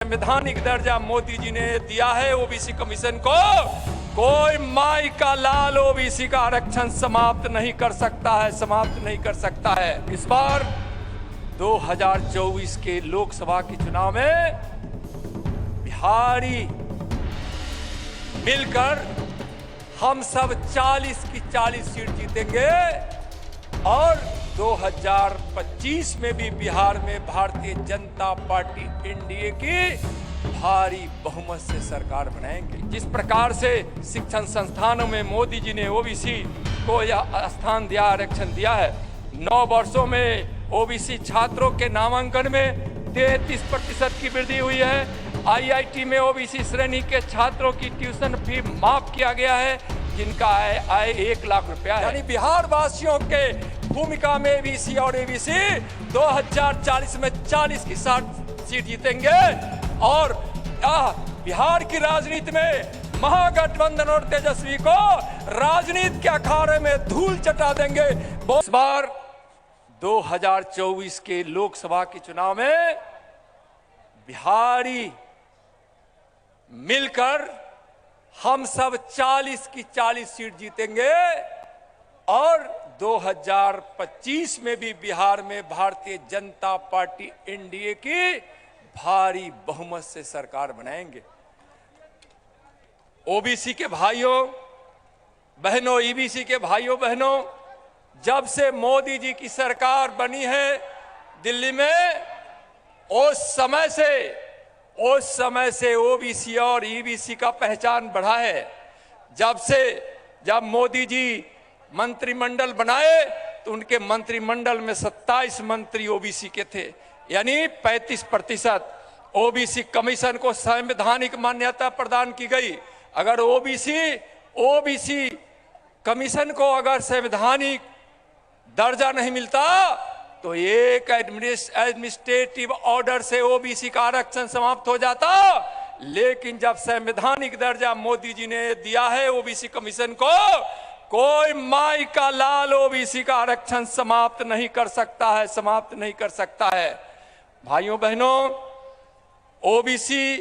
संवैधानिक दर्जा मोदी जी ने दिया है ओबीसी कमीशन को। कोई माई का लाल ओबीसी का आरक्षण समाप्त नहीं कर सकता है, समाप्त नहीं कर सकता है। इस बार 2024 के लोकसभा के चुनाव में बिहारी मिलकर हम सब 40 की 40 सीट जीतेंगे और 2025 में भी बिहार में भारतीय जनता पार्टी एनडीए की भारी बहुमत से सरकार बनाएंगे। जिस प्रकार से शिक्षण संस्थानों में मोदी जी ने ओबीसी को यह स्थान दिया, आरक्षण दिया है। 9 वर्षों में ओबीसी छात्रों के नामांकन में 33% की वृद्धि हुई है। आईआईटी में ओबीसी श्रेणी के छात्रों की ट्यूशन फी माफ किया गया है, जिनका आय 1 लाख रुपया है। यानी बिहार वासियों के भूमिका में एबीसी और एबीसी 2040 में 40 की 60 सीट जीतेंगे और बिहार की राजनीति में महागठबंधन और तेजस्वी को राजनीति के अखाड़े में धूल चटा देंगे। इस बार 2024 के लोकसभा के चुनाव में बिहारी मिलकर हम सब 40 की 40 सीट जीतेंगे और 2025 में भी बिहार में भारतीय जनता पार्टी एनडीए की भारी बहुमत से सरकार बनाएंगे। ओबीसी के भाइयों बहनों, ईबीसी के भाइयों बहनों, जब से मोदी जी की सरकार बनी है दिल्ली में, उस समय से ओबीसी और ईबीसी का पहचान बढ़ा है। जब मोदी जी मंत्रिमंडल बनाए तो उनके मंत्रिमंडल में 27 मंत्री ओबीसी के थे, यानी 35%। ओबीसी कमीशन को संवैधानिक मान्यता प्रदान की गई। अगर ओबीसी कमीशन को अगर संवैधानिक दर्जा नहीं मिलता तो एक एडमिनिस्ट्रेटिव ऑर्डर से ओबीसी का आरक्षण समाप्त हो जाता। लेकिन जब संवैधानिक दर्जा मोदी जी ने दिया है ओबीसी कमीशन को, कोई माई का लाल ओबीसी का आरक्षण समाप्त नहीं कर सकता है, समाप्त नहीं कर सकता है। भाइयों बहनों, ओबीसी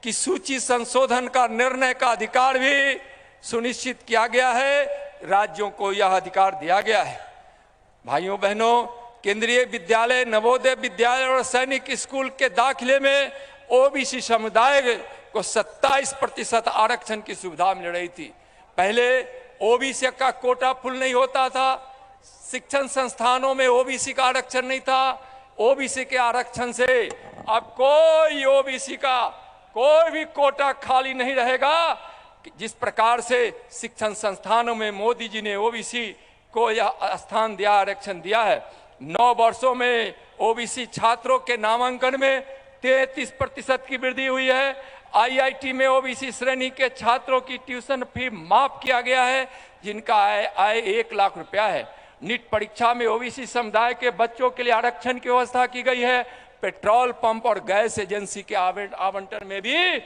की सूची संशोधन का निर्णय का अधिकार भी सुनिश्चित किया गया है, राज्यों को यह अधिकार दिया गया है। भाइयों बहनों, केंद्रीय विद्यालय, नवोदय विद्यालय और सैनिक स्कूल के दाखिले में ओबीसी समुदाय को 27% आरक्षण की सुविधा मिल रही थी। पहले ओबीसी का कोटा फुल नहीं होता था, शिक्षण संस्थानों में ओबीसी का आरक्षण नहीं था। ओबीसी के आरक्षण से अब कोई ओबीसी का कोई भी कोटा खाली नहीं रहेगा। जिस प्रकार से शिक्षण संस्थानों में मोदी जी ने ओबीसी को यह स्थान दिया, आरक्षण दिया है। 9 वर्षों में ओबीसी छात्रों के नामांकन में 33% की वृद्धि हुई है। आईआईटी में ओबीसी श्रेणी के छात्रों की ट्यूशन फी माफ किया गया है, जिनका आय 1 लाख रुपया है। नीट परीक्षा में ओबीसी समुदाय के बच्चों के लिए आरक्षण की व्यवस्था की गई है। पेट्रोल पंप और गैस एजेंसी के आवंटन में भी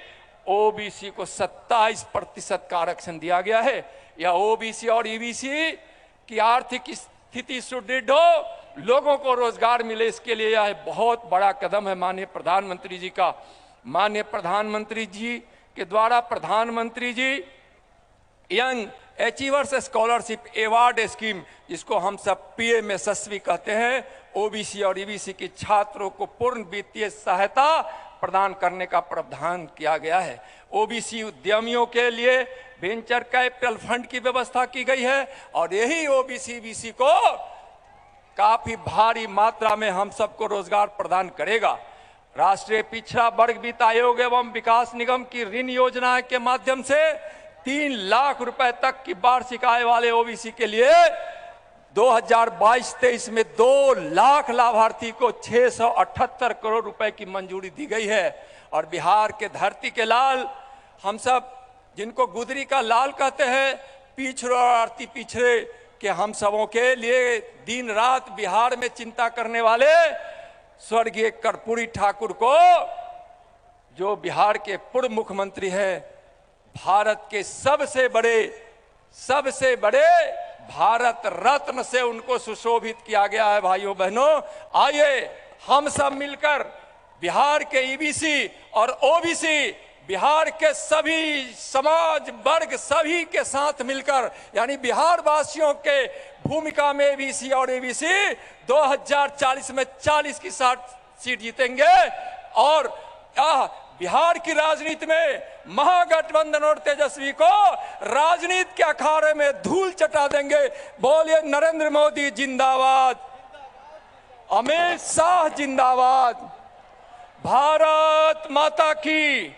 ओबीसी को 27% का आरक्षण दिया गया है। यह ओबीसी और ईबीसी की आर्थिक स्थिति सुदृढ़ हो, लोगों को रोजगार मिले, इसके लिए यह बहुत बड़ा कदम है माननीय प्रधानमंत्री जी का। माननीय प्रधानमंत्री जी के द्वारा प्रधानमंत्री ji young achievers scholarship award scheme, जिसको हम सब पीएमएसएसवी कहते हैं, ओबीसी और ईबीसी के छात्रों को पूर्ण वित्तीय सहायता प्रदान करने का प्रावधान किया गया है। ओबीसी उद्यमियों के लिए वेंचर कैपिटल फंड की व्यवस्था की गई है और यही ओबीसी ईबीसी को काफी भारी मात्रा में हम सबको रोजगार प्रदान करेगा। राष्ट्रीय पिछड़ा वर्ग वित्त आयोग एवं विकास निगम की ऋण योजना के माध्यम से 3 लाख रुपए तक की वार्षिक आय वाले ओबीसी के लिए 2022-23 में 2 लाख लाभार्थी को 678 करोड़ रुपए की मंजूरी दी गई है। और बिहार के धरती के लाल, हम सब जिनको गुदरी का लाल कहते हैं, पिछड़े और आरती पिछड़े के हम सबों के लिए दिन रात बिहार में चिंता करने वाले स्वर्गीय कर्पूरी ठाकुर को, जो बिहार के पूर्व मुख्यमंत्री हैं, भारत के सबसे बड़े भारत रत्न से उनको सुशोभित किया गया है। भाइयों बहनों, आइए हम सब मिलकर बिहार के ईबीसी और ओबीसी, बिहार के सभी समाज वर्ग सभी के साथ मिलकर, यानी बिहार वासियों के भूमिका में ईबीसी और एबीसी 2040 में 40 की 60 सीट जीतेंगे और बिहार की राजनीति में महागठबंधन और तेजस्वी को राजनीति के अखाड़े में धूल चटा देंगे। बोलिए नरेंद्र मोदी जिंदाबाद, अमित शाह जिंदाबाद, भारत माता की।